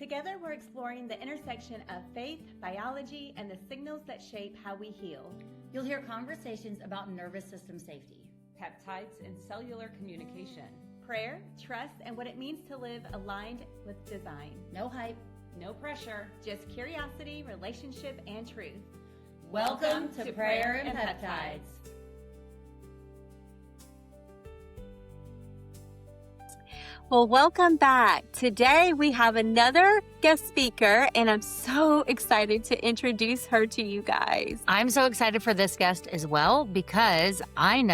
Together, we're exploring the intersection of faith, biology, and the signals that shape how we heal. You'll hear conversations about nervous system safety, peptides, and cellular communication, prayer, trust, and what it means to live aligned with design. No hype, no pressure, just curiosity, relationship, and truth. Welcome to Prayer and Peptides. Well, welcome back. Today we have another guest speaker, and I'm so excited to introduce her to you guys. I'm so excited for this guest as well because I've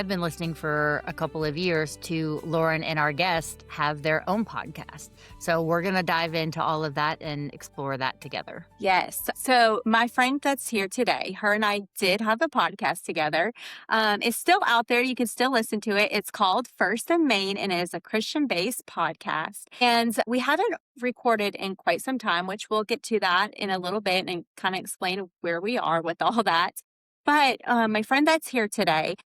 been listening for a couple of years to Lauren and our guest have their own podcast. So we're going to dive into all of that and explore that together. Yes. So my friend that's here today, her and I did have a podcast together. It's still out there. You can still listen to it. It's called First and Main, and it is a Christian-based podcast. And we haven't recorded in quite some time, which we'll get to that in a little bit and kind of explain where we are with all that. But my friend that's here today,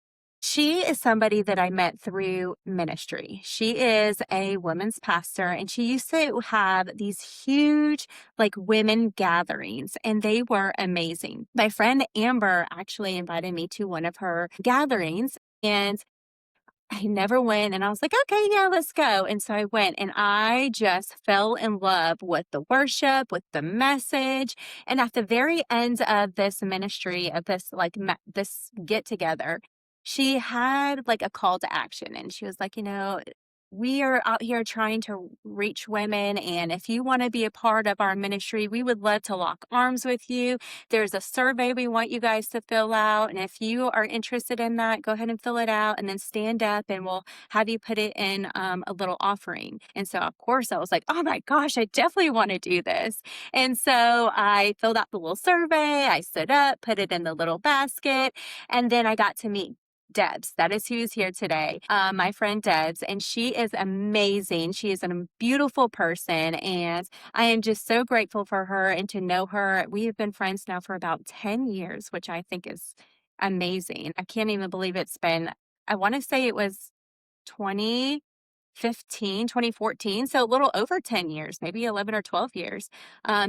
she is somebody that I met through ministry. She is a women's pastor, and she used to have these huge women gatherings, and they were amazing. My friend Amber actually invited me to one of her gatherings, and I never went, and I was like, okay, yeah, let's go. And so I went, and I just fell in love with the worship, with the message. And at the very end of this ministry, of this this get together, she had a call to action, and she was like, we are out here trying to reach women, and if you want to be a part of our ministry, we would love to lock arms with you. There's a survey we want you guys to fill out, and if you are interested in that, go ahead and fill it out and then stand up, and we'll have you put it in a little offering. And so, of course, I was like, oh my gosh, I definitely want to do this. And so I filled out the little survey, I stood up, put it in the little basket, and then I got to meet Debs. That is who's here today. My friend Debs, and she is amazing. She is a beautiful person, and I am just so grateful for her and to know her. We have been friends now for about 10 years, which I think is amazing. I can't even believe it's been, I want to say it was 2014, so a little over 10 years, maybe 11 or 12 years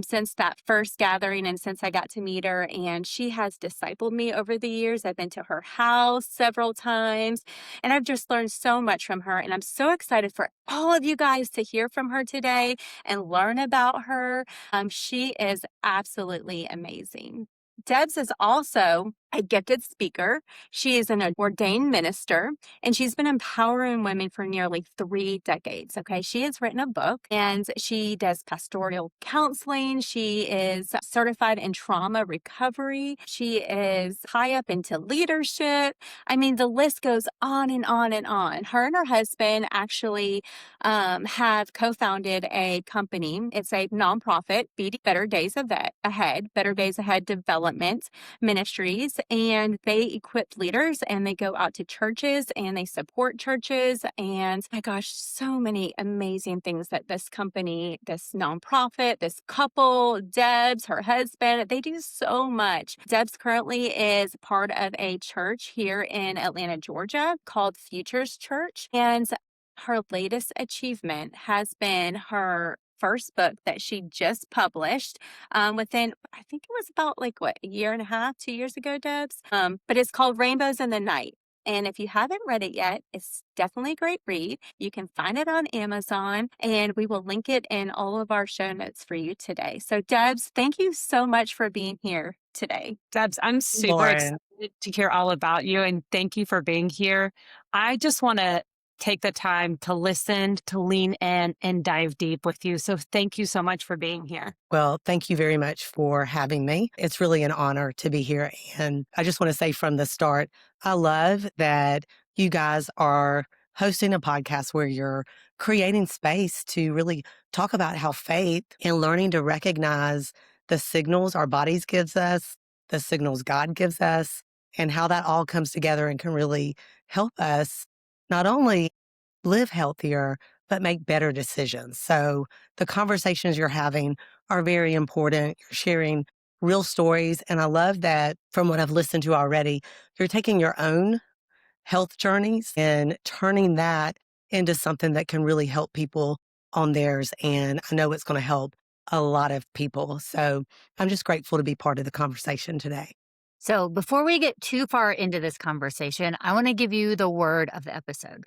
since that first gathering and since I got to meet her. And she has discipled me over the years. I've been to her house several times, and I've just learned so much from her. And I'm so excited for all of you guys to hear from her today and learn about her. She is absolutely amazing. Debs is also a gifted speaker. She is an ordained minister, and she's been empowering women for nearly 3 decades. Okay. She has written a book, and she does pastoral counseling. She is certified in trauma recovery. She is high up into leadership. I mean, the list goes on and on and on. Her and her husband actually have co-founded a company. It's a nonprofit, Better Days Ahead Development Ministries. And they equip leaders, and they go out to churches, and they support churches. And my gosh, so many amazing things that this company, this nonprofit, this couple, Debs, her husband, they do so much. Debs currently is part of a church here in Atlanta, Georgia called Futures Church. And her latest achievement has been her first book that she just published within, I think it was about a year and a half, 2 years ago, Debs. But it's called Rainbows in the Night. And if you haven't read it yet, it's definitely a great read. You can find it on Amazon, and we will link it in all of our show notes for you today. So Debs, thank you so much for being here today. Debs, I'm super excited to hear all about you, and thank you for being here. I just want to take the time to listen, to lean in and dive deep with you. So thank you so much for being here. Well, thank you very much for having me. It's really an honor to be here. And I just want to say from the start, I love that you guys are hosting a podcast where you're creating space to really talk about how faith and learning to recognize the signals our bodies gives us, the signals God gives us, and how that all comes together and can really help us not only live healthier, but make better decisions. So the conversations you're having are very important. You're sharing real stories. And I love that from what I've listened to already, you're taking your own health journeys and turning that into something that can really help people on theirs, and I know it's going to help a lot of people. So I'm just grateful to be part of the conversation today. So before we get too far into this conversation, I want to give you the word of the episode.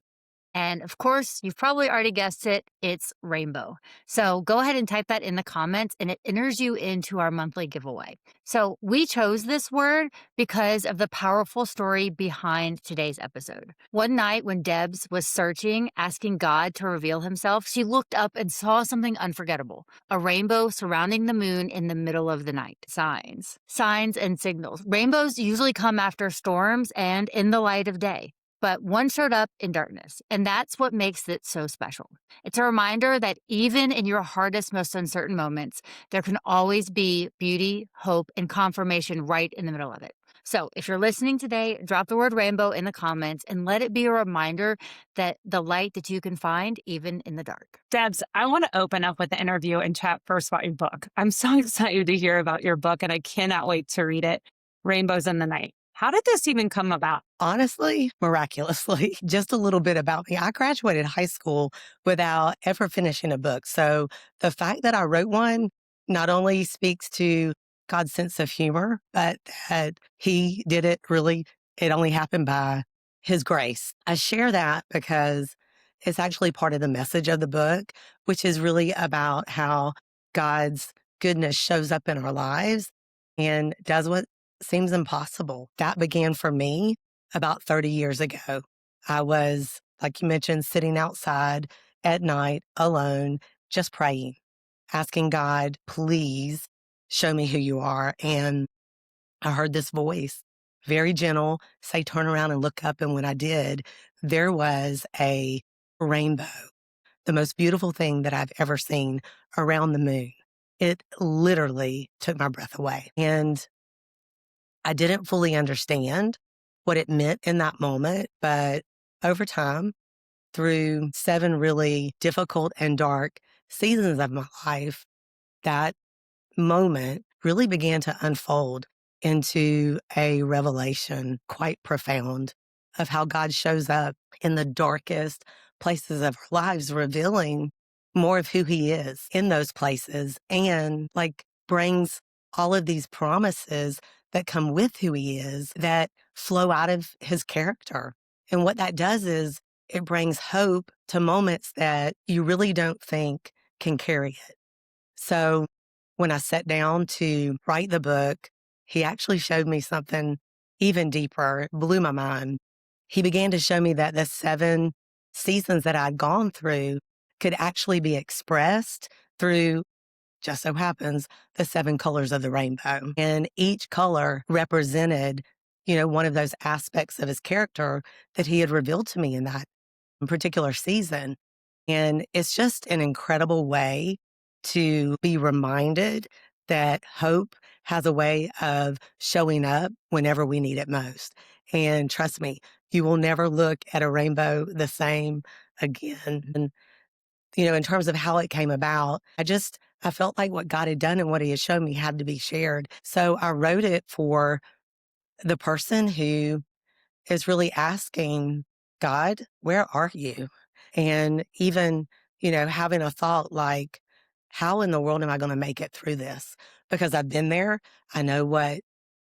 And of course, you've probably already guessed it, it's rainbow. So go ahead and type that in the comments and it enters you into our monthly giveaway. So we chose this word because of the powerful story behind today's episode. One night when Debs was searching, asking God to reveal himself, she looked up and saw something unforgettable, a rainbow surrounding the moon in the middle of the night. Signs and signals. Rainbows usually come after storms and in the light of day. But one showed up in darkness, and that's what makes it so special. It's a reminder that even in your hardest, most uncertain moments, there can always be beauty, hope, and confirmation right in the middle of it. So if you're listening today, drop the word rainbow in the comments and let it be a reminder that the light that you can find even in the dark. Debs, I want to open up with the interview and chat first about your book. I'm so excited to hear about your book, and I cannot wait to read it, Rainbows in the Night. How did this even come about? Honestly, miraculously, just a little bit about me. I graduated high school without ever finishing a book. So the fact that I wrote one not only speaks to God's sense of humor, but that he did it really, it only happened by his grace. I share that because it's actually part of the message of the book, which is really about how God's goodness shows up in our lives and does what seems impossible. That began for me about 30 years ago. I was, like you mentioned, sitting outside at night alone, just praying, asking God, please show me who you are. And I heard this voice, very gentle, say, turn around and look up. And when I did, there was a rainbow, the most beautiful thing that I've ever seen around the moon. It literally took my breath away. And I didn't fully understand what it meant in that moment, but over time, through 7 really difficult and dark seasons of my life, that moment really began to unfold into a revelation quite profound of how God shows up in the darkest places of our lives, revealing more of who he is in those places and brings all of these promises that come with who he is that flow out of his character. And what that does is it brings hope to moments that you really don't think can carry it. So when I sat down to write the book, he actually showed me something even deeper. It blew my mind. He began to show me that the 7 seasons that I'd gone through could actually be expressed through, just so happens, the 7 colors of the rainbow. And each color represented, one of those aspects of his character that he had revealed to me in that particular season. And it's just an incredible way to be reminded that hope has a way of showing up whenever we need it most. And trust me, you will never look at a rainbow the same again. And, in terms of how it came about, I felt like what God had done and what he had shown me had to be shared. So I wrote it for the person who is really asking, God, where are you? And even, having a thought like, how in the world am I going to make it through this? Because I've been there. I know what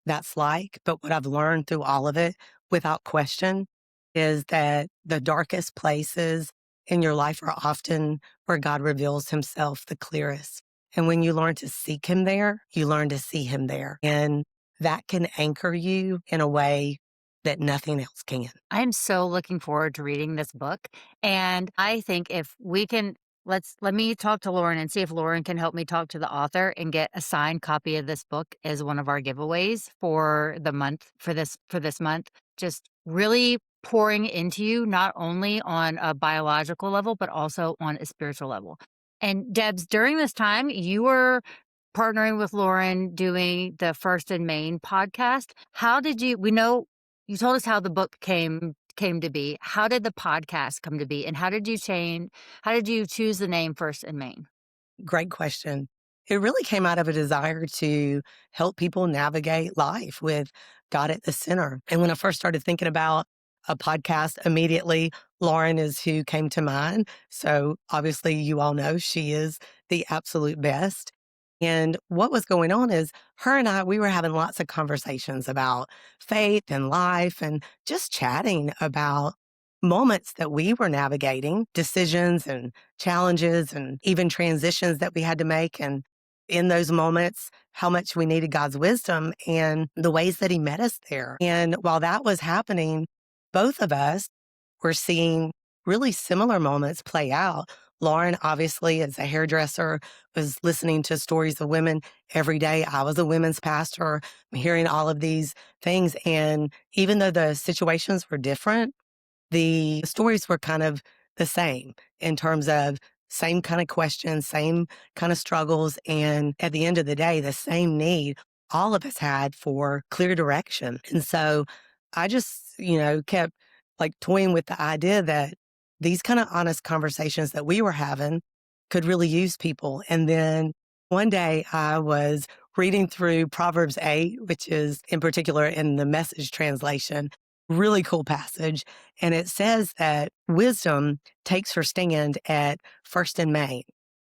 that's like. But what I've learned through all of it, without question, is that the darkest places in your life are often where God reveals himself the clearest. And when you learn to seek him there, you learn to see him there. And that can anchor you in a way that nothing else can. I'm so looking forward to reading this book. And I think if we can, let me talk to Lauren and see if Lauren can help me talk to the author and get a signed copy of this book as one of our giveaways for the month, for this month. Just really pouring into you, not only on a biological level, but also on a spiritual level. And Debs, during this time, you were partnering with Lauren doing the First and Main podcast. How did we know you told us how the book came to be. How did the podcast come to be? And how did you choose the name First and Main? Great question. It really came out of a desire to help people navigate life with God at the center. And when I first started thinking about a podcast, immediately Lauren is who came to mind. So obviously, you all know she is the absolute best. And what was going on is her and I, we were having lots of conversations about faith and life and just chatting about moments that we were navigating, decisions and challenges and even transitions that we had to make. And in those moments, how much we needed God's wisdom and the ways that He met us there. And while that was happening, both of us were seeing really similar moments play out. Lauren, obviously, as a hairdresser, was listening to stories of women every day. I was a women's pastor. I'm hearing all of these things. And even though the situations were different, the stories were kind of the same in terms of same kind of questions, same kind of struggles. And at the end of the day, the same need all of us had for clear direction. And so I just, kept like toying with the idea that these kind of honest conversations that we were having could really use people. And then one day I was reading through Proverbs 8, which is in particular in the Message translation, really cool passage. And it says that wisdom takes her stand at First and Main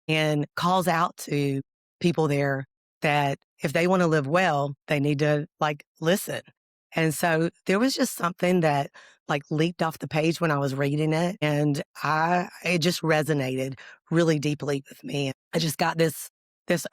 and calls out to people there that if they want to live well, they need to listen. And so there was just something that leaped off the page when I was reading it. And it just resonated really deeply with me. I just got this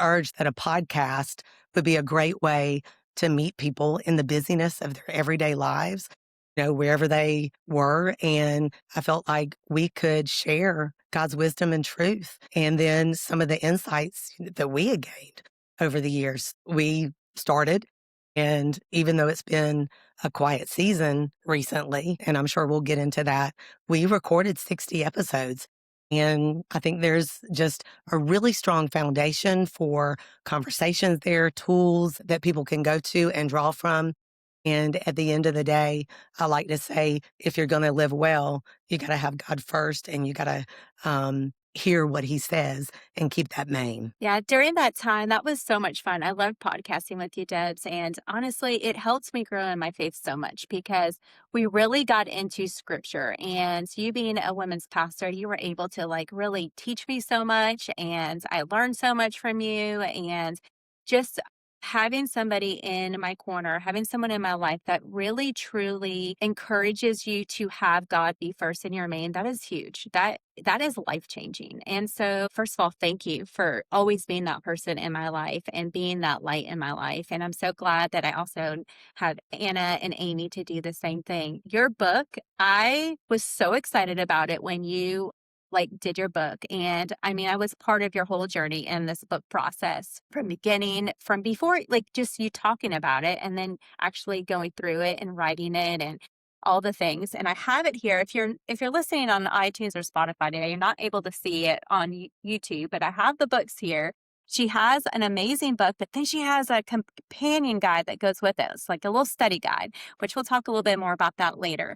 urge that a podcast would be a great way to meet people in the busyness of their everyday lives, wherever they were. And I felt like we could share God's wisdom and truth. And then some of the insights that we had gained over the years. We started, and even though it's been a quiet season recently, and I'm sure we'll get into that, we recorded 60 episodes. And I think there's just a really strong foundation for conversations there, tools that people can go to and draw from. And at the end of the day, I like to say, if you're going to live well, you got to have God first, and you got to hear what He says and keep that main. Yeah, during that time, that was so much fun. I loved podcasting with you, Debs. And honestly, it helped me grow in my faith so much because we really got into scripture. And you being a women's pastor, you were able to really teach me so much. And I learned so much from you. And just having somebody in my corner, having someone in my life that really truly encourages you to have God be first in your main, that is huge. That is life-changing. And so, first of all, thank you for always being that person in my life and being that light in my life. And I'm so glad that I also had Anna and Amy to do the same thing. Your book, I was so excited about it when you did your book. And I mean, I was part of your whole journey in this book process from beginning, from before, just you talking about it and then actually going through it and writing it and all the things. And I have it here. If you're listening on iTunes or Spotify today, you're not able to see it on YouTube, but I have the books here. She has an amazing book, but then she has a companion guide that goes with it. It's like a little study guide, which we'll talk a little bit more about that later.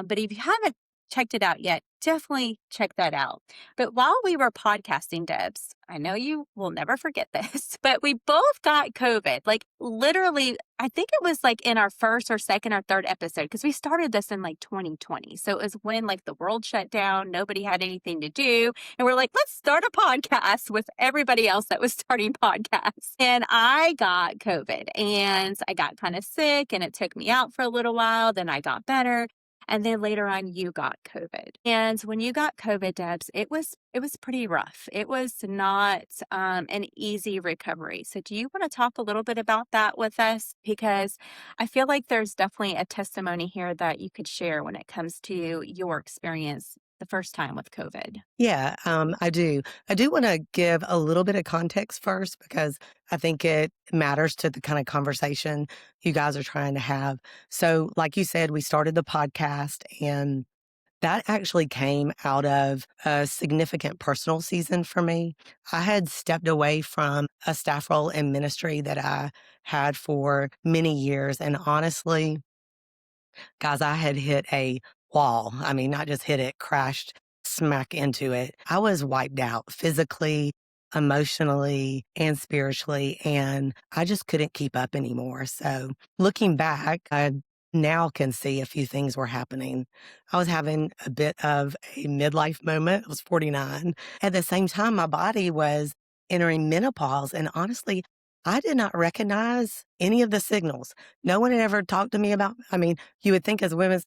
But if you haven't checked it out yet, definitely check that out. But while we were podcasting, Debs, I know you will never forget this, but we both got COVID. Literally, I think it was in our first or second or third episode, because we started this in 2020. So it was when the world shut down, nobody had anything to do. And we're like, let's start a podcast with everybody else that was starting podcasts. And I got COVID and I got kind of sick and it took me out for a little while. Then I got better. And then later on, you got COVID. And when you got COVID, Debs, it was pretty rough. It was not an easy recovery. So do you want to talk a little bit about that with us? Because I feel like there's definitely a testimony here that you could share when it comes to your experience the first time with COVID. Yeah, I do. I do want to give a little bit of context first because I think it matters to the kind of conversation you guys are trying to have. So, like you said, we started the podcast, and that actually came out of a significant personal season for me. I had stepped away from a staff role in ministry that I had for many years. And honestly, guys, I had hit a wall. I mean, not just hit it, crashed smack into it. I was wiped out physically, emotionally, and spiritually, and I just couldn't keep up anymore. So looking back, I now can see a few things were happening. I was having a bit of a midlife moment. I was 49. At the same time, my body was entering menopause. And honestly, I did not recognize any of the signals. No one had ever talked to me about, I mean, you would think as women,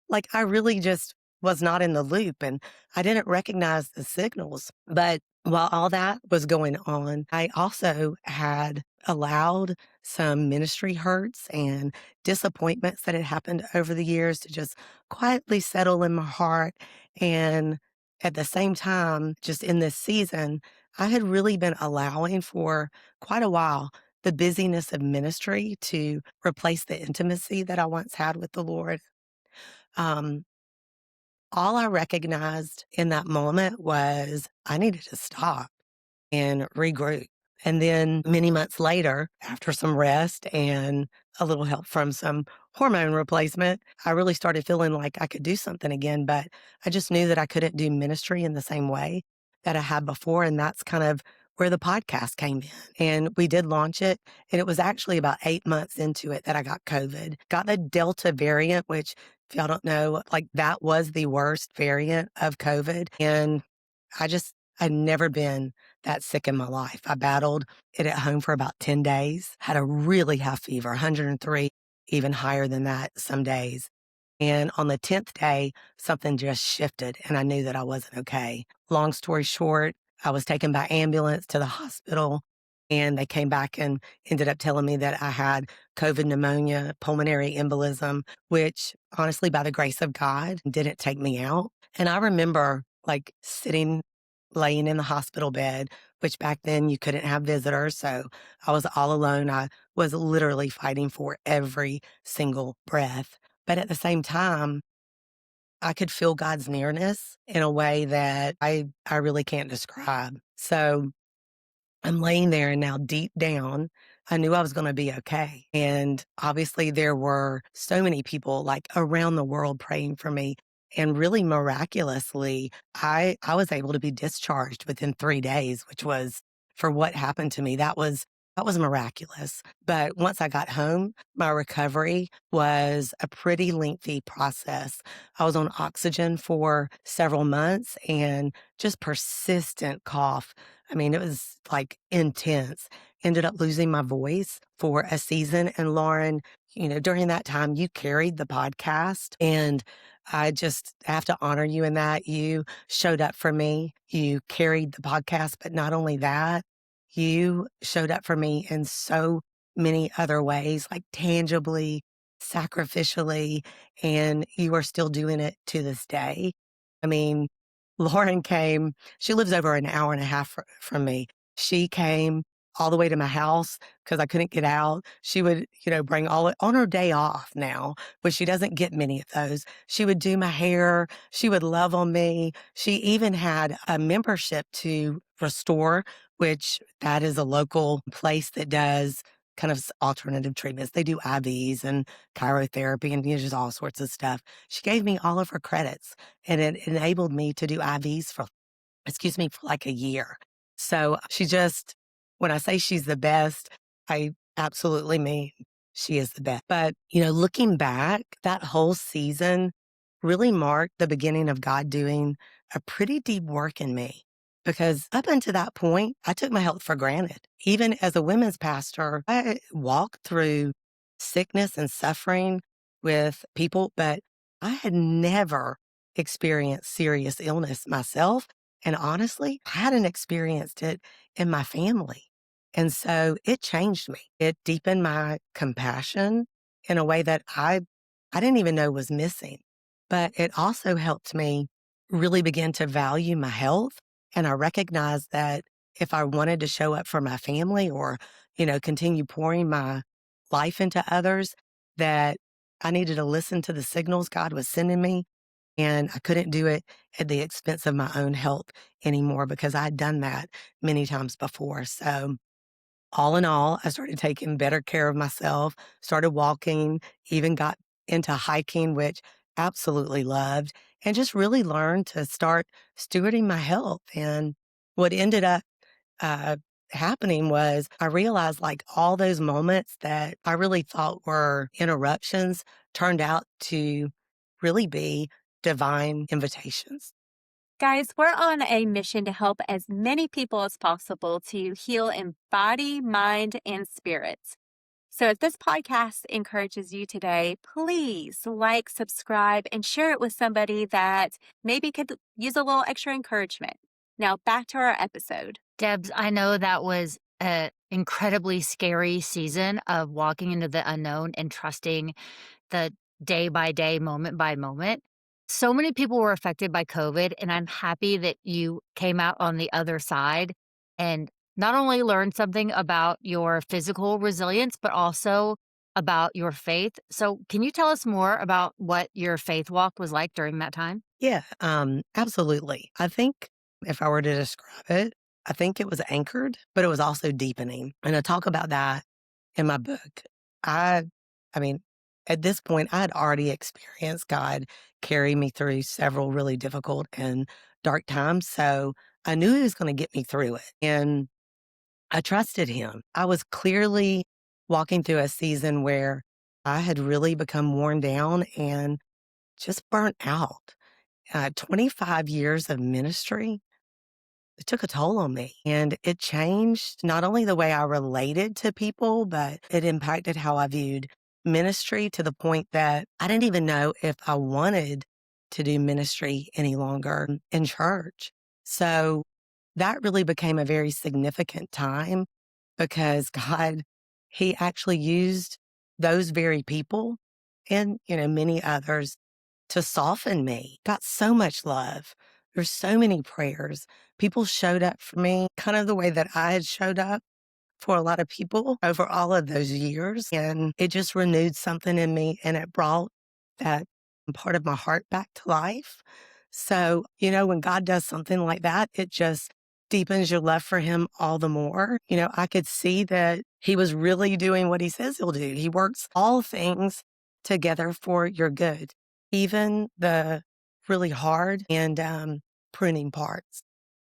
like, I really just was not in the loop and I didn't recognize the signals. But while all that was going on, I also had allowed some ministry hurts and disappointments that had happened over the years to just quietly settle in my heart. And at the same time, just in this season, I had really been allowing for quite a while the busyness of ministry to replace the intimacy that I once had with the Lord. Um, all I recognized in that moment was I needed to stop and regroup. And then many months later, after some rest and a little help from some hormone replacement, I really started feeling like I could do something again. But I just knew that I couldn't do ministry in the same way that I had before. And that's kind of where the podcast came in. And we did launch it. And it was actually about 8 months into it that I got COVID, got the Delta variant, which, if y'all don't know, like that was the worst variant of COVID. And I'd never been that sick in my life. I battled it at home for about 10 days, had a really high fever, 103, even higher than that some days. And on the 10th day, something just shifted and I knew that I wasn't okay. Long story short, I was taken by ambulance to the hospital and they came back and ended up telling me that I had COVID pneumonia, pulmonary embolism, which honestly, by the grace of God, didn't take me out. And I remember like laying in the hospital bed, which back then you couldn't have visitors. So I was all alone. I was literally fighting for every single breath. But at the same time, I could feel God's nearness in a way that I really can't describe. So I'm laying there and now deep down, I knew I was going to be okay. And obviously there were so many people like around the world praying for me. And really miraculously, I was able to be discharged within 3 days, which was for what happened to me. That was miraculous. But once I got home, my recovery was a pretty lengthy process. I was on oxygen for several months and just persistent cough. I mean, it was like intense. Ended up losing my voice for a season. And Lauren, during that time, you carried the podcast. And I just have to honor you in that. You showed up for me. You carried the podcast. But not only that, you showed up for me in so many other ways, like tangibly, sacrificially, and you are still doing it to this day. I mean, Lauren came, she lives over an hour and a half from me. She came all the way to my house because I couldn't get out. She would, bring on her day off now, which she doesn't get many of those. She would do my hair. She would love on me. She even had a membership to Restore, which that is a local place that does kind of alternative treatments. They do IVs and chirotherapy and just all sorts of stuff. She gave me all of her credits and it enabled me to do IVs for like a year. So when I say she's the best, I absolutely mean she is the best. But, looking back, that whole season really marked the beginning of God doing a pretty deep work in me. Because up until that point, I took my health for granted. Even as a women's pastor, I walked through sickness and suffering with people, but I had never experienced serious illness myself. And honestly, I hadn't experienced it in my family. And so it changed me. It deepened my compassion in a way that I didn't even know was missing. But it also helped me really begin to value my health. And I recognized that if I wanted to show up for my family or, continue pouring my life into others, that I needed to listen to the signals God was sending me. And I couldn't do it at the expense of my own health anymore because I'd done that many times before. So all in all, I started taking better care of myself, started walking, even got into hiking, which absolutely loved, and just really learned to start stewarding my health. And what ended up uh, happening was I realized like all those moments that I really thought were interruptions turned out to really be divine invitations. Guys, we're on a mission to help as many people as possible to heal in body, mind, and spirit. So if this podcast encourages you today, please like, subscribe, and share it with somebody that maybe could use a little extra encouragement. Now back to our episode. Debs, I know that was an incredibly scary season of walking into the unknown and trusting the day by day, moment by moment. So many people were affected by COVID, and I'm happy that you came out on the other side and not only learned something about your physical resilience, but also about your faith. So, can you tell us more about what your faith walk was like during that time? Yeah, absolutely. I think if I were to describe it, I think it was anchored, but it was also deepening. And I talk about that in my book. I I mean, at this point, I had already experienced God carry me through several really difficult and dark times. So I knew He was going to get me through it. And I trusted Him. I was clearly walking through a season where I had really become worn down and just burnt out. 25 years of ministry, it took a toll on me. And it changed not only the way I related to people, but it impacted how I viewed ministry to the point that I didn't even know if I wanted to do ministry any longer in church. So that really became a very significant time because God, He actually used those very people and, many others to soften me. Got so much love. There's so many prayers. People showed up for me kind of the way that I had showed up for a lot of people over all of those years. And it just renewed something in me and it brought that part of my heart back to life. So, when God does something like that, it just deepens your love for Him all the more. I could see that He was really doing what He says He'll do. He works all things together for your good, even the really hard and pruning parts.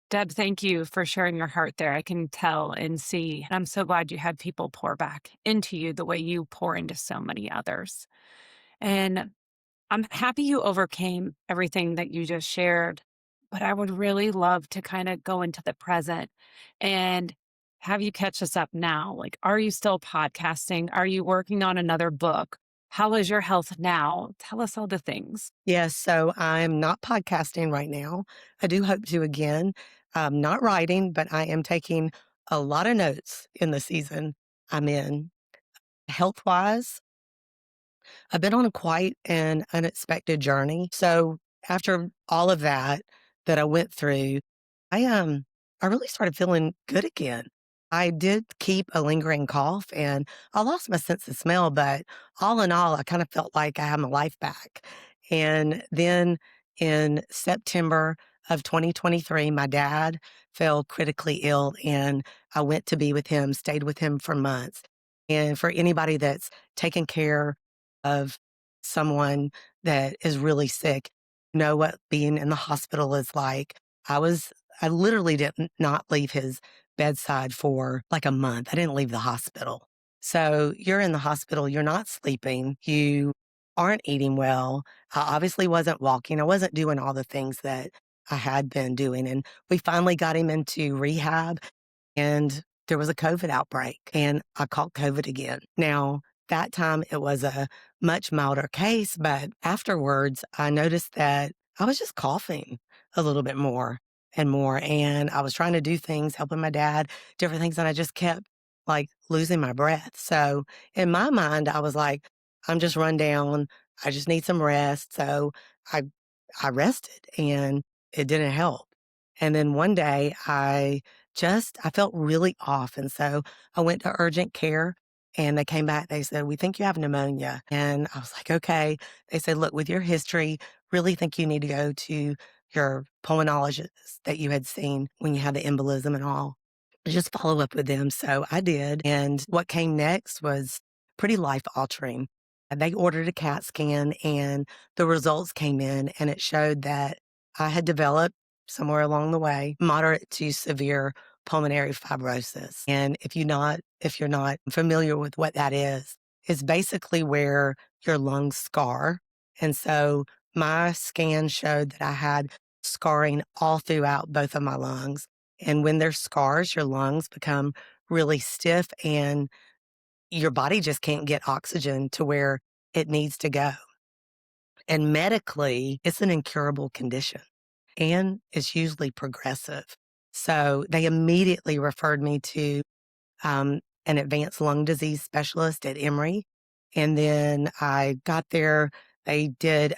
Deb, thank you for sharing your heart there. I can tell and see. And I'm so glad you had people pour back into you the way you pour into so many others. And I'm happy you overcame everything that you just shared, but I would really love to kind of go into the present and have you catch us up now. Like, are you still podcasting? Are you working on another book? How is your health now? Tell us all the things. Yes, so I'm not podcasting right now. I do hope to again. I'm not writing, but I am taking a lot of notes in the season I'm in. Health wise, I've been on quite an unexpected journey. So after all of that I went through, I really started feeling good again. I did keep a lingering cough and I lost my sense of smell, but all in all, I kind of felt like I had my life back. And then in September of 2023, my dad fell critically ill and I went to be with him, stayed with him for months. And for anybody that's taken care of someone that is really sick, know what being in the hospital is like. I literally did not leave his bedside for like a month. I didn't leave the hospital. So you're in the hospital, you're not sleeping, you aren't eating well. I obviously wasn't walking. I wasn't doing all the things that I had been doing. And we finally got him into rehab and there was a COVID outbreak and I caught COVID again. Now, that time it was a much milder case, but afterwards I noticed that I was just coughing a little bit more and more. And I was trying to do things, helping my dad, different things, and I just kept like losing my breath. So in my mind, I was like, I'm just run down. I just need some rest. So I I rested and it didn't help. And then one day I felt really off. And so I went to urgent care and they came back. They said, we think you have pneumonia. And I was like, okay. They said, look, with your history, really think you need to go to your pulmonologist that you had seen when you had the embolism and all. Just follow up with them. So I did. And what came next was pretty life altering. They ordered a CAT scan and the results came in and it showed that I had developed somewhere along the way moderate to severe pulmonary fibrosis. And if you're not familiar with what that is, it's basically where your lungs scar. And so my scan showed that I had scarring all throughout both of my lungs. And when there's scars, your lungs become really stiff and your body just can't get oxygen to where it needs to go. And medically, it's an incurable condition and it's usually progressive. So they immediately referred me to an advanced lung disease specialist at Emory. And then I got there. They did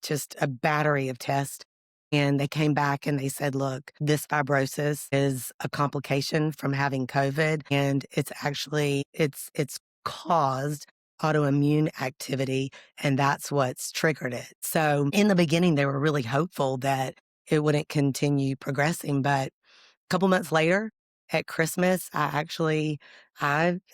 just a battery of tests. And they came back and they said, look, this fibrosis is a complication from having COVID. And it's actually, it's caused autoimmune activity. And that's what's triggered it. So in the beginning, they were really hopeful that it wouldn't continue progressing. But a couple months later, at Christmas, I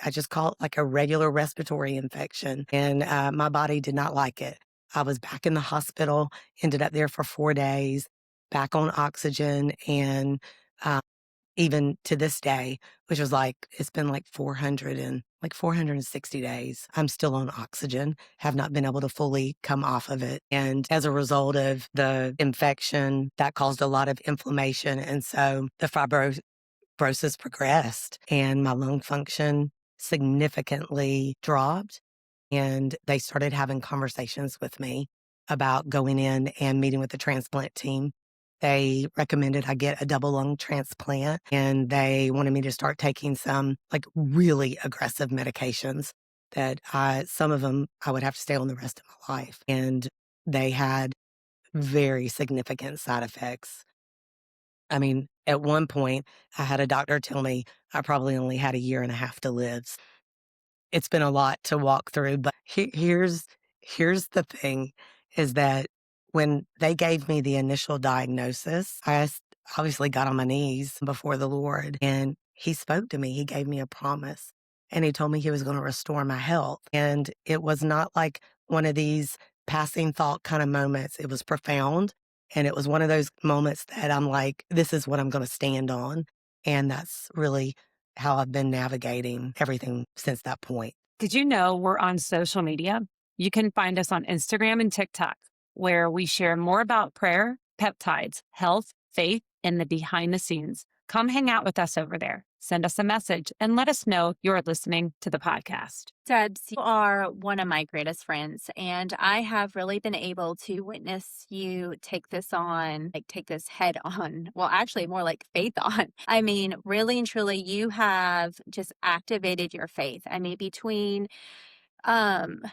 just caught like a regular respiratory infection, and my body did not like it. I was back in the hospital, ended up there for 4 days, back on oxygen, and uh, even to this day, which was like it's been like 460 days, I'm still on oxygen, have not been able to fully come off of it. And as a result of the infection, that caused a lot of inflammation, and so the fibrosis progressed and my lung function significantly dropped. And they started having conversations with me about going in and meeting with the transplant team. They recommended I get a double lung transplant and they wanted me to start taking some like really aggressive medications that some of them I would have to stay on the rest of my life. And they had very significant side effects. I mean, at one point, I had a doctor tell me I probably only had a year and a half to live. It's been a lot to walk through, but here's the thing is that when they gave me the initial diagnosis, obviously got on my knees before the Lord and he spoke to me. He gave me a promise and he told me he was going to restore my health. And it was not like one of these passing thought kind of moments. It was profound. And it was one of those moments that I'm like, this is what I'm going to stand on. And that's really how I've been navigating everything since that point. Did you know we're on social media? You can find us on Instagram and TikTok, where we share more about prayer, peptides, health, faith, and the behind the scenes. Come hang out with us over there. Send us a message and let us know you're listening to the podcast. Debs, you are one of my greatest friends, and I have really been able to witness you take this on, like take this head on. Well, actually, more like faith on. I mean, really and truly, you have just activated your faith. I mean, between um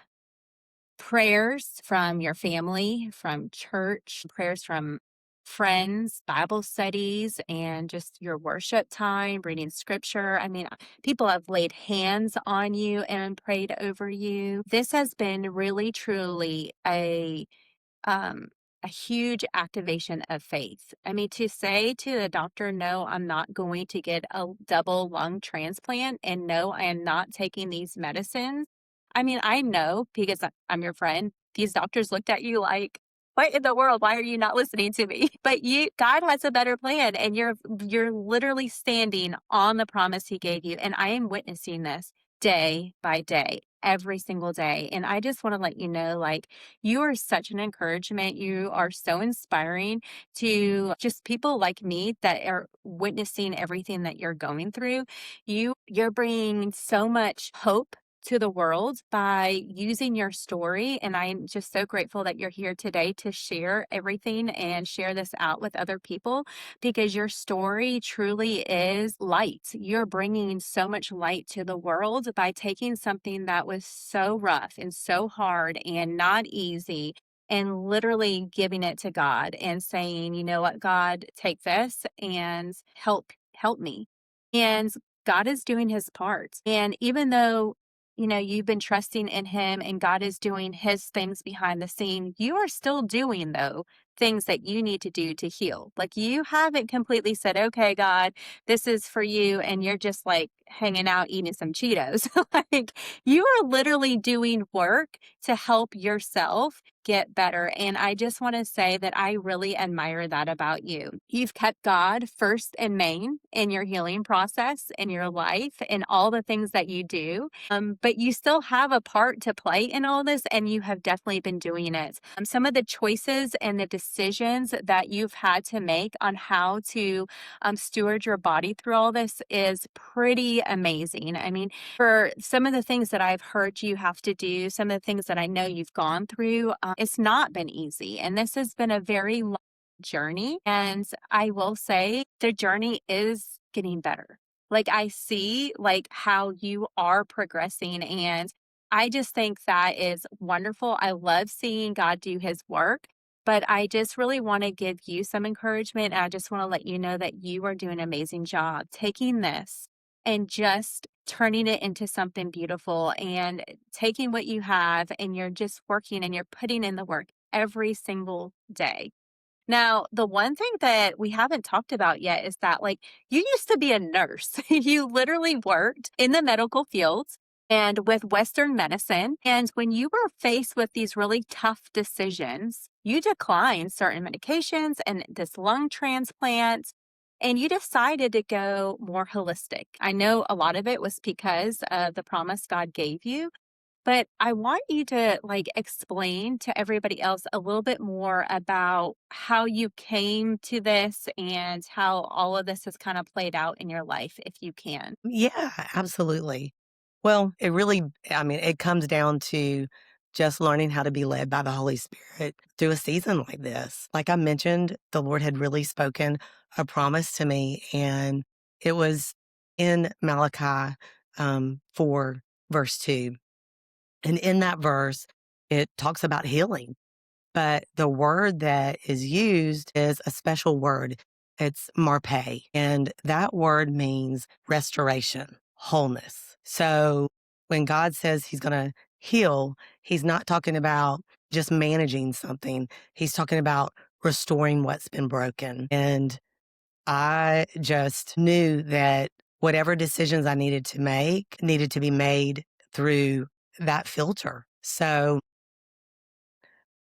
prayers from your family, from church, prayers from friends, Bible studies, and just your worship time, reading scripture. I mean, people have laid hands on you and prayed over you. This has been really, truly um, a huge activation of faith. I mean, to say to the doctor, no, I'm not going to get a double lung transplant, and no, I am not taking these medicines. I mean, I know because I'm your friend, these doctors looked at you like, what in the world? Why are you not listening to me? But God has a better plan, and you're literally standing on the promise He gave you. And I am witnessing this day by day, every single day. And I just want to let you know, like, you are such an encouragement. You are so inspiring to just people like me that are witnessing everything that you're going through. You're bringing so much hope to the world by using your story. And I'm just so grateful that you're here today to share everything and share this out with other people, because your story truly is light. You're bringing so much light to the world by taking something that was so rough and so hard and not easy, and literally giving it to God and saying, you know what, God, take this and help me. And God is doing His part. And even though you've been trusting in Him and God is doing His things behind the scene, you are still doing, though, things that you need to do to heal. Like you haven't completely said, okay, God, this is for you. And you're just like hanging out eating some Cheetos. Like you are literally doing work to help yourself get better. And I just want to say that I really admire that about you. You've kept God first and main in your healing process, in your life, in all the things that you do. But you still have a part to play in all this, and you have definitely been doing it. Some of the choices and the decisions that you've had to make on how to steward your body through all this is pretty amazing. I mean, for some of the things that I've heard you have to do, some of the things that I know you've gone through, it's not been easy. And this has been a very long journey. And I will say the journey is getting better. Like I see like how you are progressing, and I just think that is wonderful. I love seeing God do his work, but I just really want to give you some encouragement. And I just want to let you know that you are doing an amazing job taking this and just turning it into something beautiful and taking what you have and you're just working and you're putting in the work every single day. Now, the one thing that we haven't talked about yet is that, like, you used to be a nurse. You literally worked in the medical field and with Western medicine. And when you were faced with these really tough decisions, you declined certain medications and this lung transplant, and you decided to go more holistic. I know a lot of it was because of the promise God gave you, but I want you to like explain to everybody else a little bit more about how you came to this and how all of this has kind of played out in your life, if you can. Yeah, absolutely. Well, it really, I mean, it comes down to just learning how to be led by the Holy Spirit through a season like this. Like I mentioned, the Lord had really spoken a promise to me, and it was in Malachi 4, verse 2. And in that verse, it talks about healing. But the word that is used is a special word. It's marpe. And that word means restoration, wholeness. So when God says he's going to heal, he's not talking about just managing something. He's talking about restoring what's been broken. And I just knew that whatever decisions I needed to make needed to be made through that filter. So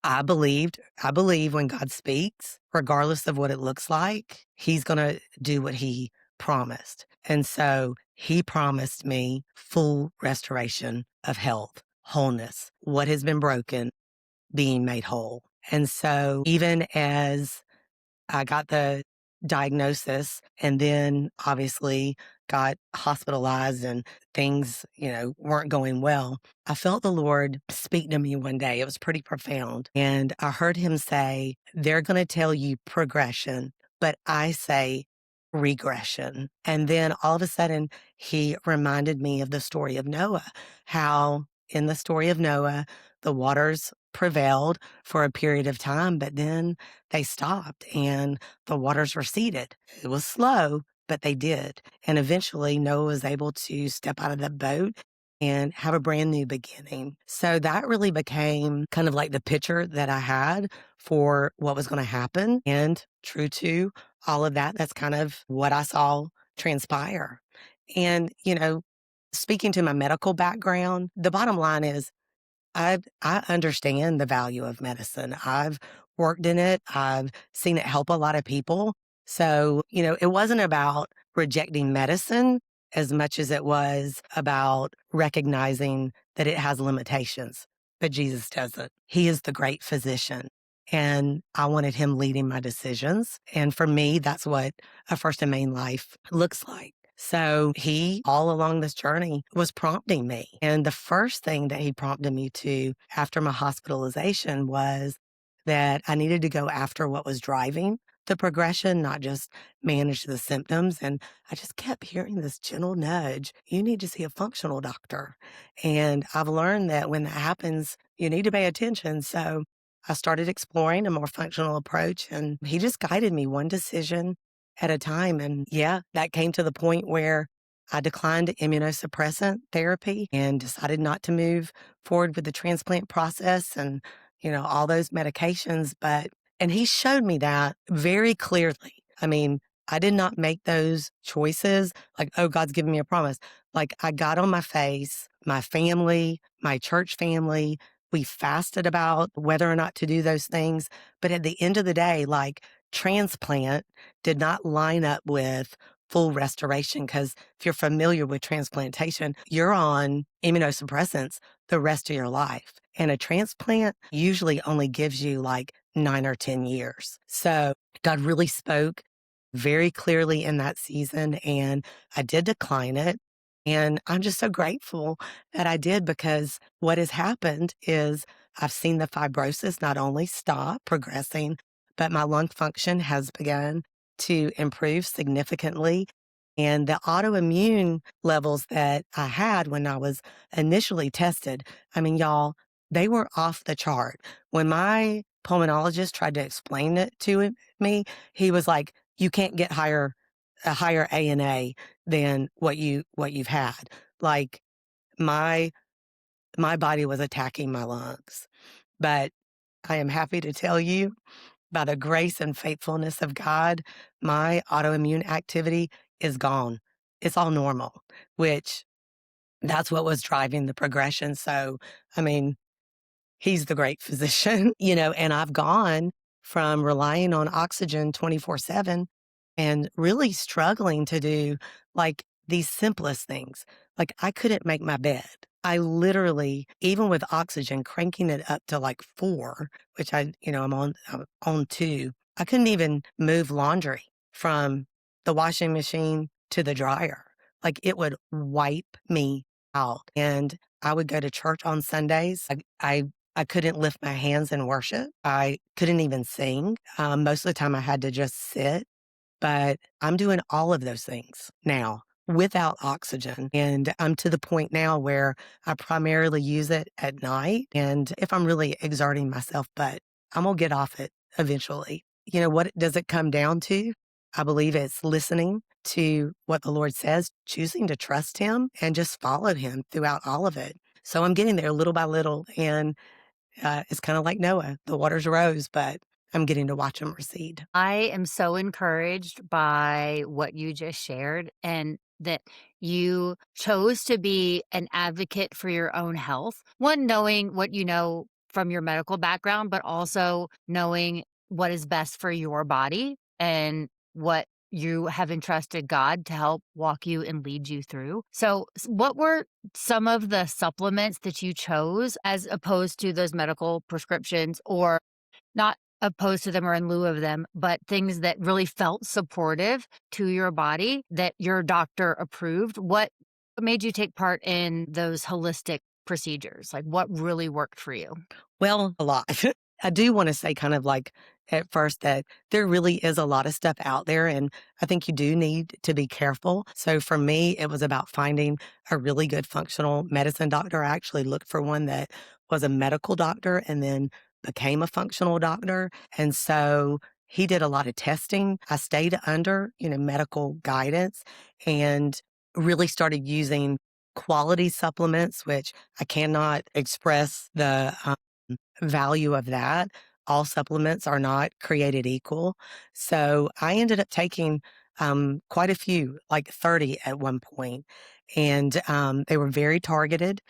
I believe when God speaks, regardless of what it looks like, he's going to do what he promised. And so he promised me full restoration of health, wholeness, what has been broken being made whole. And so even as I got the diagnosis and then obviously got hospitalized and things, weren't going well. I felt the Lord speak to me one day. It was pretty profound. And I heard him say, they're going to tell you progression, but I say regression. And then all of a sudden, he reminded me of the story of Noah, how in the story of Noah, the waters prevailed for a period of time, but then they stopped and the waters receded. It was slow, but they did. And eventually Noah was able to step out of the boat and have a brand new beginning. So that really became kind of like the picture that I had for what was going to happen. And true to all of that, that's kind of what I saw transpire. And, speaking to my medical background, the bottom line is I understand the value of medicine. I've worked in it. I've seen it help a lot of people. So, it wasn't about rejecting medicine as much as it was about recognizing that it has limitations. But Jesus doesn't. He is the great physician. And I wanted him leading my decisions. And for me, that's what a first and main life looks like. So he, all along this journey, was prompting me. And the first thing that he prompted me to after my hospitalization was that I needed to go after what was driving the progression, not just manage the symptoms. And I just kept hearing this gentle nudge, you need to see a functional doctor. And I've learned that when that happens, you need to pay attention. So I started exploring a more functional approach, and he just guided me one decision at a time. And yeah, that came to the point where I declined immunosuppressant therapy and decided not to move forward with the transplant process and, all those medications. But And he showed me that very clearly. I mean, I did not make those choices like, oh, God's giving me a promise. Like, I got on my face, my family, my church family, we fasted about whether or not to do those things. But at the end of the day, like, transplant did not line up with full restoration. Because if you're familiar with transplantation, you're on immunosuppressants the rest of your life. And a transplant usually only gives you like 9 or 10 years. So God really spoke very clearly in that season, and I did decline it. And I'm just so grateful that I did, because what has happened is I've seen the fibrosis not only stop progressing, but my lung function has begun to improve significantly. And the autoimmune levels that I had when I was initially tested, I mean, y'all, they were off the chart. When my pulmonologist tried to explain it to me, he was like, you can't get a higher ANA than what you've had. Like, my body was attacking my lungs. But I am happy to tell you, by the grace and faithfulness of God, my autoimmune activity is gone. It's all normal, which that's what was driving the progression. So, I mean, he's the great physician, and I've gone from relying on oxygen 24/7 and really struggling to do like these simplest things. Like, I couldn't make my bed. I literally, even with oxygen, cranking it up to like 4, which I'm on 2. I couldn't even move laundry from the washing machine to the dryer. Like, it would wipe me out. And I would go to church on Sundays. I couldn't lift my hands in worship. I couldn't even sing. Most of the time I had to just sit, but I'm doing all of those things now without oxygen. And I'm to the point now where I primarily use it at night. And if I'm really exerting myself, but I'm going to get off it eventually. What does it come down to? I believe it's listening to what the Lord says, choosing to trust him and just follow him throughout all of it. So I'm getting there little by little. And it's kind of like Noah. The waters rose, but I'm getting to watch them recede. I am so encouraged by what you just shared, and that you chose to be an advocate for your own health. One, knowing what you know from your medical background, but also knowing what is best for your body and what you have entrusted God to help walk you and lead you through. So, what were some of the supplements that you chose as opposed to those medical prescriptions, or not opposed to them or in lieu of them, but things that really felt supportive to your body that your doctor approved? What made you take part in those holistic procedures? Like, what really worked for you? Well, a lot. I do want to say, kind of like at first, that there really is a lot of stuff out there, and I think you do need to be careful. So for me, it was about finding a really good functional medicine doctor. I actually looked for one that was a medical doctor and then became a functional doctor. And so he did a lot of testing. I stayed under, medical guidance, and really started using quality supplements, which I cannot express the value of that. All supplements are not created equal. So I ended up taking quite a few, like 30 at one point. And they were very targeted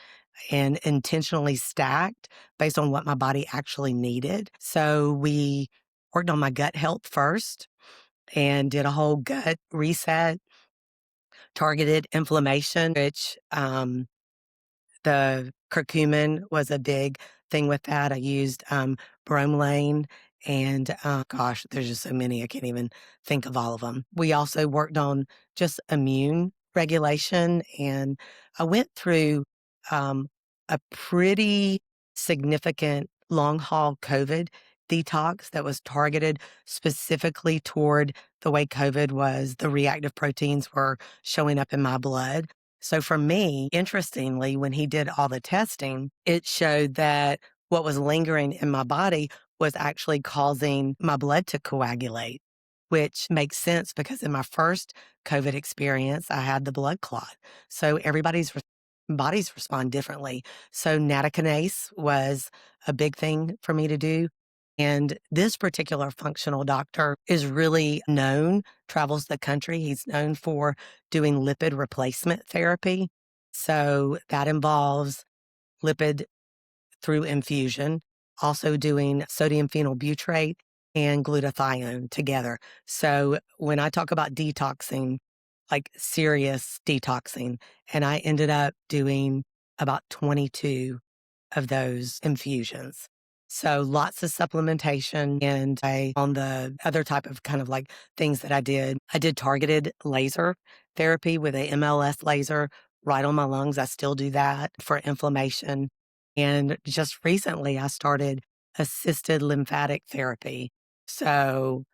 and intentionally stacked based on what my body actually needed. So we worked on my gut health first and did a whole gut reset, targeted inflammation, which the curcumin was a big thing with that. I used bromelain and gosh, there's just so many. I can't even think of all of them. We also worked on just immune regulation, and I went through a pretty significant long haul COVID detox that was targeted specifically toward the way COVID was, the reactive proteins were showing up in my blood. So for me, interestingly, when he did all the testing, it showed that what was lingering in my body was actually causing my blood to coagulate, which makes sense because in my first COVID experience, I had the blood clot. So everybody's bodies respond differently. So nattokinase was a big thing for me to do. And this particular functional doctor is really known, travels the country. He's known for doing lipid replacement therapy. So that involves lipid through infusion, also doing sodium phenylbutyrate and glutathione together. So when I talk about detoxing, like serious detoxing, and I ended up doing about 22 of those infusions. So lots of supplementation. And on the other type of kind of like things that I did targeted laser therapy with a MLS laser right on my lungs. I still do that for inflammation. And just recently I started assisted lymphatic therapy. So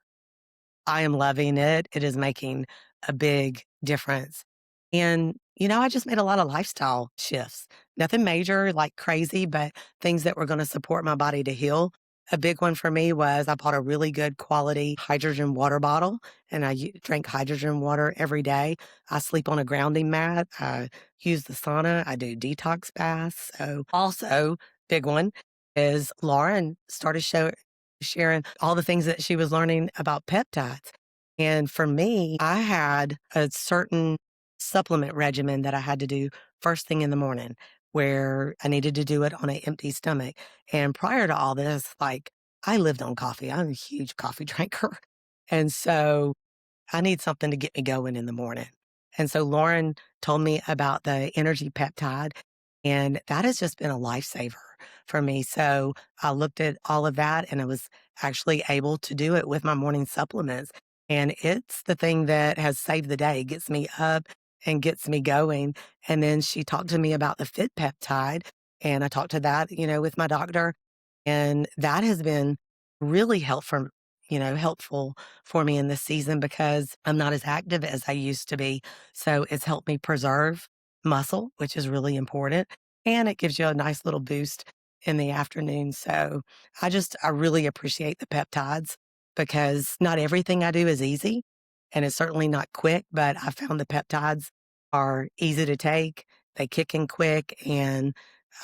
I am loving it. It is making a big difference. And, I just made a lot of lifestyle shifts. Nothing major, like crazy, but things that were going to support my body to heal. A big one for me was I bought a really good quality hydrogen water bottle and drink hydrogen water every day. I sleep on a grounding mat. I use the sauna. I do detox baths. So also big one is Lauren started sharing all the things that she was learning about peptides. And for me, I had a certain supplement regimen that I had to do first thing in the morning where I needed to do it on an empty stomach. And prior to all this, like I lived on coffee. I'm a huge coffee drinker. And so I need something to get me going in the morning. And so Lauren told me about the energy peptide, and that has just been a lifesaver for me. So I looked at all of that and I was actually able to do it with my morning supplements. And it's the thing that has saved the day, gets me up and gets me going. And then she talked to me about the fit peptide, and I talked to that, with my doctor. And that has been really helpful for me in this season because I'm not as active as I used to be. So it's helped me preserve muscle, which is really important. And it gives you a nice little boost in the afternoon. So I really appreciate the peptides because not everything I do is easy and it's certainly not quick, but I found the peptides are easy to take. They kick in quick and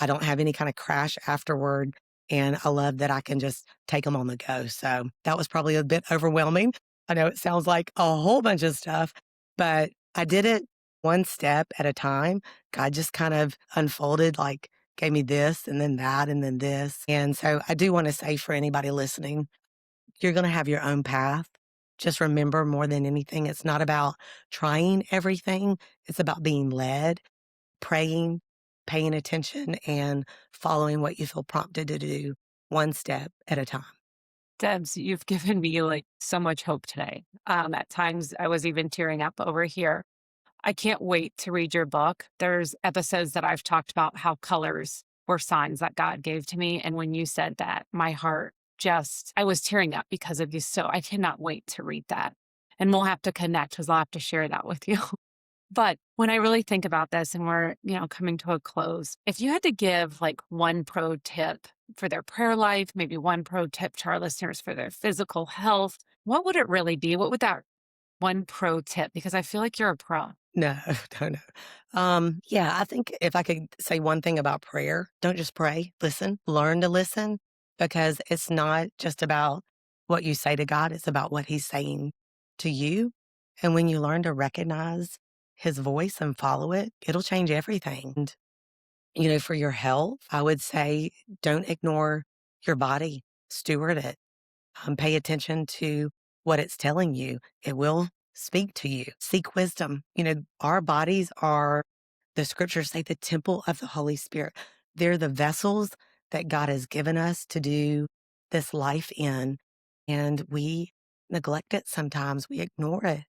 I don't have any kind of crash afterward. And I love that I can just take them on the go. So that was probably a bit overwhelming. I know it sounds like a whole bunch of stuff, but I did it one step at a time. God just kind of unfolded, like gave me this and then that and then this. And so I do want to say for anybody listening, you're going to have your own path. Just remember more than anything, it's not about trying everything. It's about being led, praying, paying attention, and following what you feel prompted to do one step at a time. Debs, you've given me like so much hope today. At times I was even tearing up over here. I can't wait to read your book. There's episodes that I've talked about how colors were signs that God gave to me. And when you said that, my heart I was tearing up because of you. So I cannot wait to read that. And we'll have to connect because I'll have to share that with you. But when I really think about this and we're, coming to a close, if you had to give like one pro tip for their prayer life, maybe one pro tip to our listeners for their physical health, what would it really be? What would that one pro tip? Because I feel like you're a pro. No, no, no. Yeah, I think if I could say one thing about prayer, don't just pray, listen, learn to listen, because it's not just about what you say to God, it's about what He's saying to you. And when you learn to recognize His voice and follow it, it'll change everything. And, for your health, I would say don't ignore your body, steward it. Pay attention to what it's telling you. It will speak to you. Seek wisdom. Our bodies are, the scriptures say, the temple of the Holy Spirit. They're the vessels that God has given us to do this life in. And we neglect it sometimes. We ignore it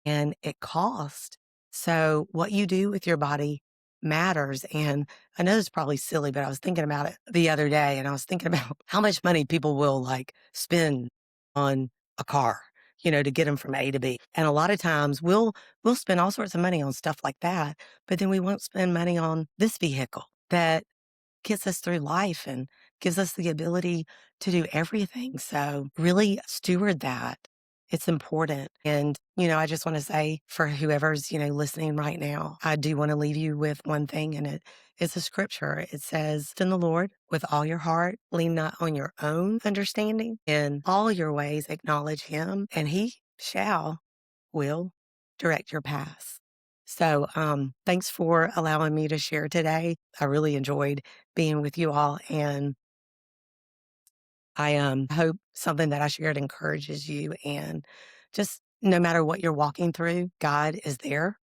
and it costs. So what you do with your body matters. And I know it's probably silly, but I was thinking about it the other day and I was thinking about how much money people will like spend on a car, to get them from A to B. And a lot of times we'll spend all sorts of money on stuff like that, but then we won't spend money on this vehicle that gets us through life and gives us the ability to do everything. So really steward that. It's important. And, I just want to say for whoever's, listening right now, I do want to leave you with one thing, and it's a scripture. It says, in the Lord with all your heart, lean not on your own understanding. In all your ways, acknowledge him, and he will direct your paths. So, thanks for allowing me to share today. I really enjoyed being with you all, and I hope something that I shared encourages you. And just no matter what you're walking through, God is there,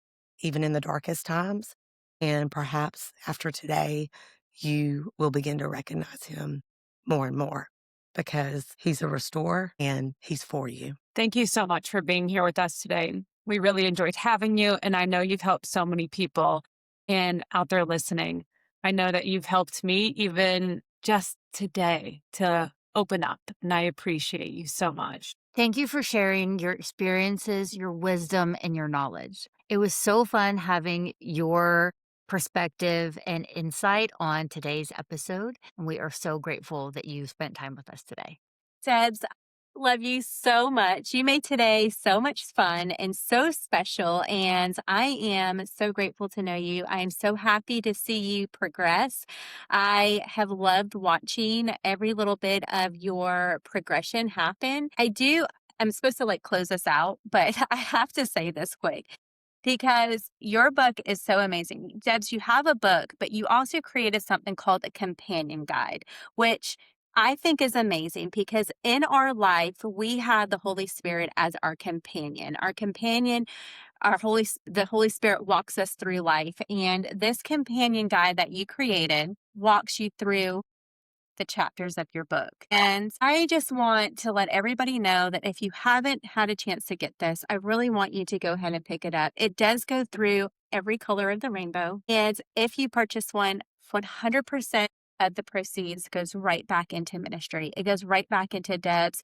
even in the darkest times. And perhaps after today, you will begin to recognize him more and more because he's a restorer and he's for you. Thank you so much for being here with us today. We really enjoyed having you, and I know you've helped so many people and out there listening. I know that you've helped me even just today to open up, and I appreciate you so much. Thank you for sharing your experiences, your wisdom, and your knowledge. It was so fun having your perspective and insight on today's episode, and we are so grateful that you spent time with us today. Debs, love you so much. You made today so much fun and so special, and I am so grateful to know you. I am so happy to see you progress. I have loved watching every little bit of your progression happen. I'm supposed to close us out, but I have to say this quick because your book is so amazing. Debs, you have a book, but you also created something called a companion guide, which I think is amazing because in our life, we have the Holy Spirit as our companion. The Holy Spirit walks us through life. And this companion guide that you created walks you through the chapters of your book. And I just want to let everybody know that if you haven't had a chance to get this, I really want you to go ahead and pick it up. It does go through every color of the rainbow. And if you purchase one, 100% of the proceeds goes right back into ministry. It goes right back into Debs'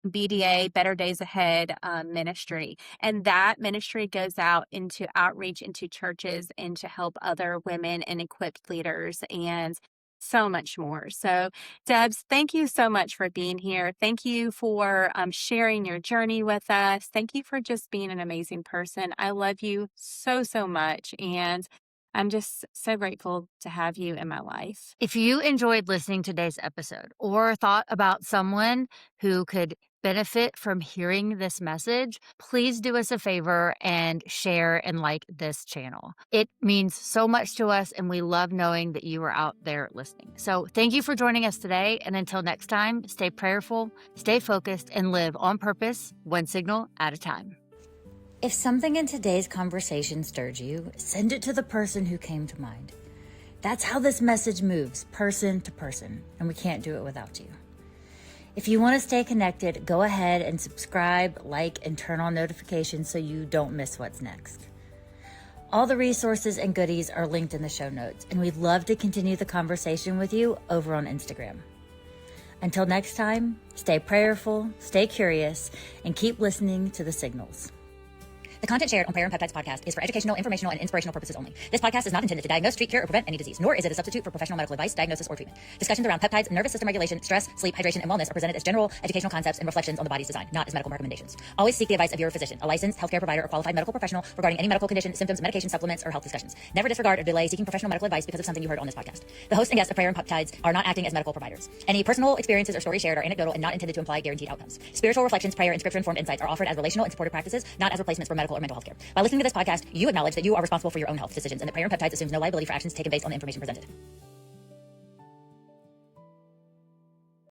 BDA, Better Days Ahead ministry. And that ministry goes out into outreach into churches and to help other women and equipped leaders and so much more. So, Debs, thank you so much for being here. Thank you for sharing your journey with us. Thank you for just being an amazing person. I love you so, so much. And I'm just so grateful to have you in my life. If you enjoyed listening to today's episode or thought about someone who could benefit from hearing this message, please do us a favor and share and like this channel. It means so much to us, and we love knowing that you are out there listening. So thank you for joining us today. And until next time, stay prayerful, stay focused, and live on purpose, one signal at a time. If something in today's conversation stirred you, send it to the person who came to mind. That's how this message moves, person to person, and we can't do it without you. If you want to stay connected, go ahead and subscribe, like, and turn on notifications so you don't miss what's next. All the resources and goodies are linked in the show notes, and we'd love to continue the conversation with you over on Instagram. Until next time, stay prayerful, stay curious, and keep listening to the signals. The content shared on Prayer and Peptides podcast is for educational, informational, and inspirational purposes only. This podcast is not intended to diagnose, treat, cure, or prevent any disease, nor is it a substitute for professional medical advice, diagnosis, or treatment. Discussions around peptides, nervous system regulation, stress, sleep, hydration, and wellness are presented as general educational concepts and reflections on the body's design, not as medical recommendations. Always seek the advice of your physician, a licensed healthcare provider, or qualified medical professional regarding any medical condition, symptoms, medication, supplements, or health discussions. Never disregard or delay seeking professional medical advice because of something you heard on this podcast. The host and guests of Prayer and Peptides are not acting as medical providers. Any personal experiences or stories shared are anecdotal and not intended to imply guaranteed outcomes. Spiritual reflections, prayer, and scripture-informed insights are offered as relational and supportive practices, not as replacements for medical or mental health care. By listening to this podcast, you acknowledge that you are responsible for your own health decisions and that Prayer and Peptides assumes no liability for actions taken based on the information presented.